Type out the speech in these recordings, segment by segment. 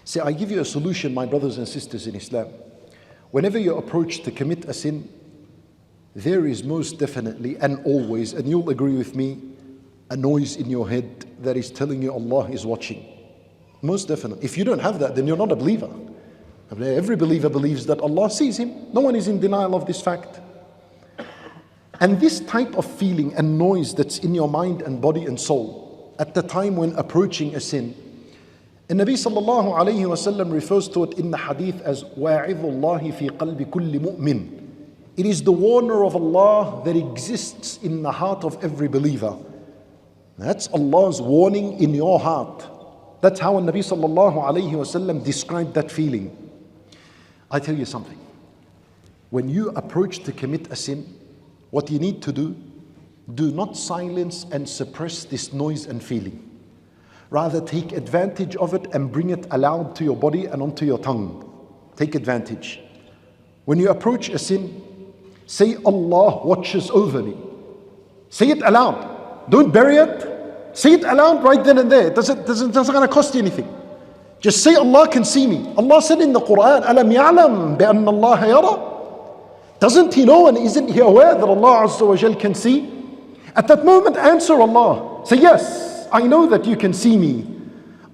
See, I give you a solution, my brothers and sisters in Islam. Whenever you approach to commit a sin, there is most definitely and always, and you'll agree with me, a noise in your head that is telling you Allah is watching. Most definitely. If you don't have that, then you're not a believer. Every believer believes that Allah sees him. No one is in denial of this fact. And this type of feeling and noise that's in your mind and body and soul at the time when approaching a sin, and Nabi sallallahu alayhi wa sallam refers to it in the hadith as وَاعِظُ اللَّهِ فِي قَلْبِ كُلِّ مُؤْمِنٍ. It is the warner of Allah that exists in the heart of every believer. That's Allah's warning in your heart. That's how Nabi sallallahu alayhi wa sallam described that feeling. I tell you something. When you approach to commit a sin, what you need to do not silence and suppress this noise and feeling. Rather take advantage of it and bring it aloud to your body and onto your tongue. Take advantage. When you approach a sin, say Allah watches over me. Say it aloud. Don't bury it. Say it aloud right then and there. It doesn't going to cost you anything. Just say Allah can see me. Allah said in the Quran, أَلَمْ يَعْلَمْ بِأَنَّ اللَّهَ يَرَى. Doesn't he know and isn't he aware that Allah Azza wa Jal can see? At that moment, answer Allah. Say, yes, I know that you can see me.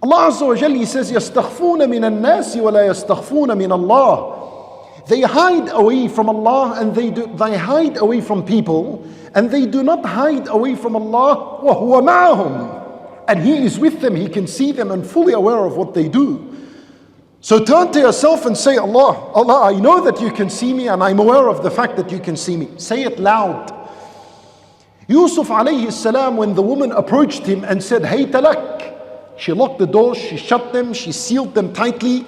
Allah Azza wa Jal, He says, يَسْتَخْفُونَ مِنَ النَّاسِ وَلَا يَسْتَخْفُونَ مِنَ اللَّهِ. They hide away from Allah and they hide away from people, and they do not hide away from Allah. وَهُوَ مَعَهُمْ. And He is with them, He can see them and fully aware of what they do. So turn to yourself and say, Allah, I know that you can see me and I'm aware of the fact that you can see me. Say it loud. Yusuf alayhi salam, when the woman approached him and said, Hayta lak, she locked the doors, she shut them, she sealed them tightly,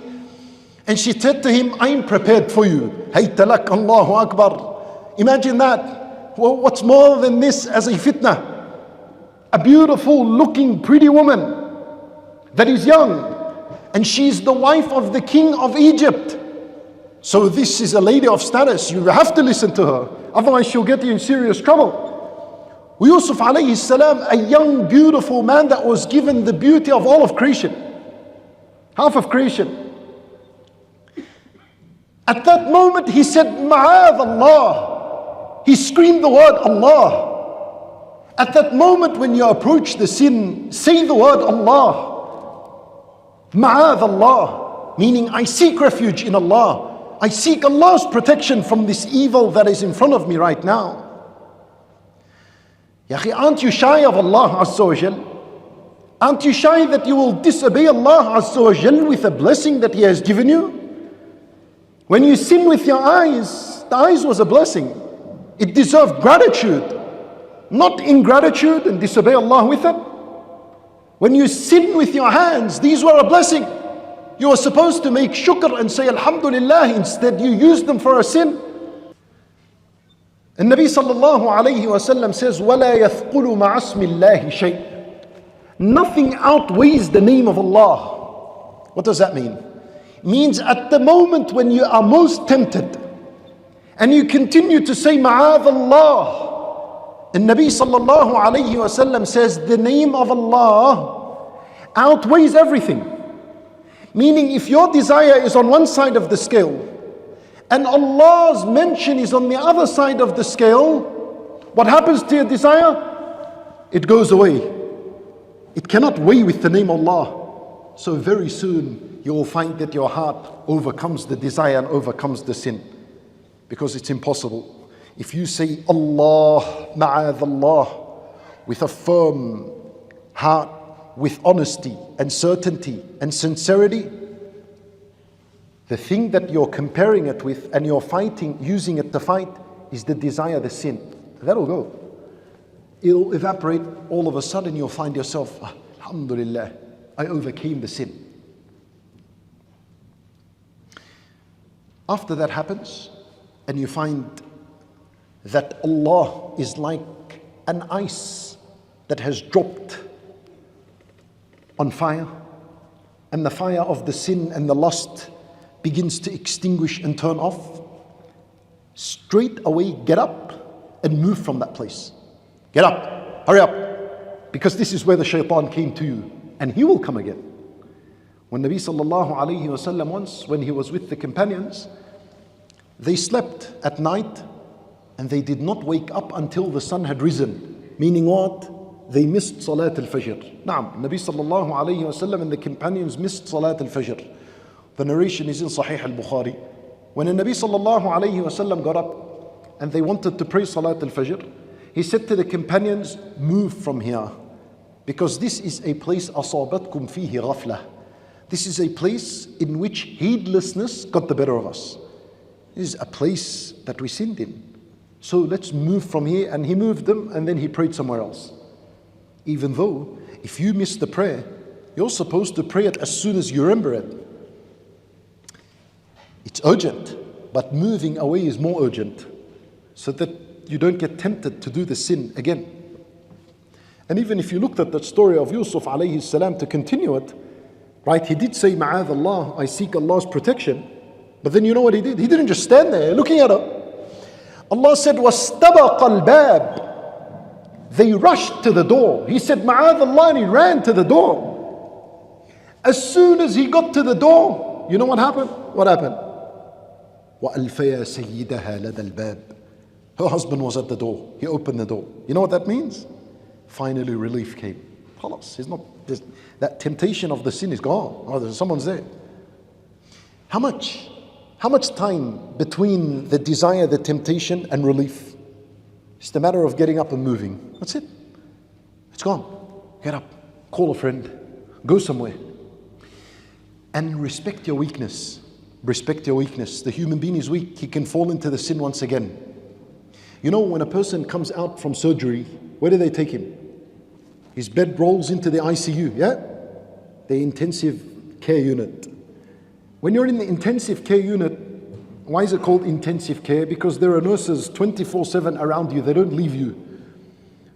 and she said to him, I'm prepared for you. Hayta lak, Allahu Akbar. Imagine that. Well, what's more than this as a fitna? A beautiful looking pretty woman that is young, and she's the wife of the king of Egypt. So this is a lady of status. You have to listen to her, otherwise she'll get you in serious trouble. Yusuf alayhi salam, a young beautiful man that was given the beauty of all of creation, half of creation. At that moment he said, Ma'adh Allah. He screamed the word Allah. At that moment when you approach the sin, say the word Allah. Ma'adh Allah, meaning I seek refuge in Allah. I seek Allah's protection from this evil that is in front of me right now. Ya akhi, aren't you shy of Allah Azza wa Jal? Aren't you shy that you will disobey Allah Azza wa Jal with a blessing that He has given you? When you sin with your eyes, the eyes was a blessing. It deserved gratitude, not ingratitude and disobey Allah with it. When you sin with your hands, these were a blessing. You were supposed to make shukr and say Alhamdulillah. Instead, you used them for a sin. And Nabi sallallahu alayhi wa sallam says, وَلَا يَثْقُلُ مَعَ اسْمِ اللَّهِ شَيْءٍ. Nothing outweighs the name of Allah. What does that mean? It means at the moment when you are most tempted, and you continue to say Ma'adh Allah, and Nabi sallallahu alayhi wa sallam says the name of Allah outweighs everything. Meaning if your desire is on one side of the scale and Allah's mention is on the other side of the scale, what happens to your desire? It goes away. It cannot weigh with the name Allah. So very soon you will find that your heart overcomes the desire and overcomes the sin, because it's impossible. If you say Allah, Ma'adh Allah, with a firm heart, with honesty and certainty and sincerity, the thing that you're comparing it with and you're fighting, using it to fight, is the desire, the sin. That'll go. It'll evaporate. All of a sudden you'll find yourself, Alhamdulillah, I overcame the sin. After that happens, and you find that Allah is like an ice that has dropped on fire, and the fire of the sin and the lust begins to extinguish and turn off, straight away get up and move from that place. Get up, hurry up, because this is where the shaitan came to you, and he will come again. When Nabi sallallahu alayhi wasallam once, when he was with the companions, they slept at night and they did not wake up until the sun had risen. Meaning what? They missed Salat al-Fajr. Naam, Nabi sallallahu alayhi wasallam and the companions missed Salat al-Fajr. The narration is in Sahih al-Bukhari. When the Nabi sallallahu alayhi wasallam got up and they wanted to pray Salat al-Fajr, he said to the companions, move from here, because this is a place أصابتكم فيه غفلة. This is a place in which heedlessness got the better of us. This is a place that we sinned in. So let's move from here. And he moved them and then he prayed somewhere else. Even though if you miss the prayer, you're supposed to pray it as soon as you remember it. It's urgent, but moving away is more urgent, so that you don't get tempted to do the sin again. And even if you looked at that story of Yusuf alayhi salam, to continue it, right, he did say, Ma'adh Allah, I seek Allah's protection. But then you know what he did? He didn't just stand there looking at her. Allah said, وَاسْتَبَقَ الْبَابِ. They rushed to the door. He said, Ma'adh Allah, and he ran to the door. As soon as he got to the door, you know what happened? What happened? وَأَلْفَيَا سَيِّدَهَا لَدَى الْبَابِ. Her husband was at the door. He opened the door. You know what that means? Finally relief came. Khalas, he's not, that temptation of the sin is gone. Oh, someone's there. How much time between the desire, the temptation, and relief? It's the matter of getting up and moving. That's it. It's gone. Get up. Call a friend. Go somewhere. And respect your weakness. Respect your weakness. The human being is weak. He can fall into the sin once again. You know, when a person comes out from surgery, where do they take him? His bed rolls into the ICU, yeah? The intensive care unit. When you're in the intensive care unit, why is it called intensive care? Because there are nurses 24/7 around you. They don't leave you.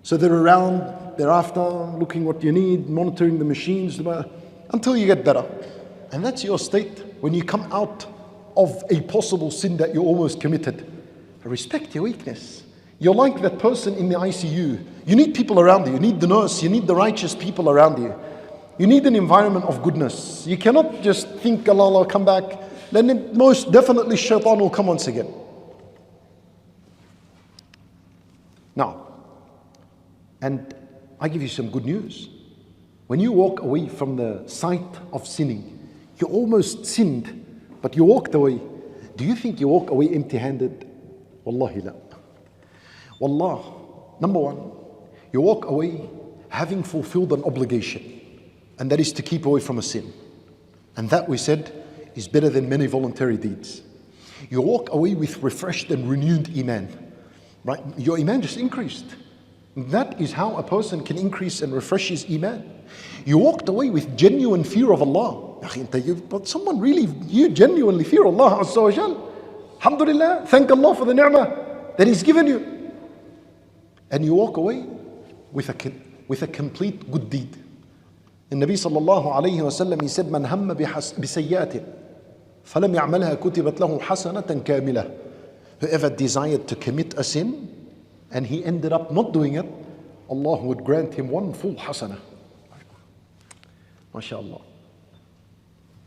So they're around, they're after, looking what you need, monitoring the machines, until you get better. And that's your state when you come out of a possible sin that you almost committed. Respect your weakness. You're like that person in the ICU. You need people around you. You need the nurse. You need the righteous people around you. You need an environment of goodness. You cannot just think, Allah, I'll come back. Then most definitely shaitan will come once again. Now, and I give you some good news. When you walk away from the sight of sinning, you almost sinned, but you walked away. Do you think you walk away empty-handed? Wallahi la. Wallah, number one, you walk away having fulfilled an obligation, and that is to keep away from a sin. And that, we said, is better than many voluntary deeds. You walk away with refreshed and renewed iman, right? Your iman just increased. That is how a person can increase and refresh his iman. You walked away with genuine fear of Allah. But someone really, you genuinely fear Allah Azza wa Jal. Alhamdulillah, thank Allah for the ni'mah that He's given you. And you walk away with a complete good deed. The Nabi sallallahu alayhi wa sallam, he said, Man hamma bisayyatin falam ya'malha kutibat lahu hasanatan kamila. Whoever desired to commit a sin and he ended up not doing it, Allah would grant him one full hasanah. MashaAllah.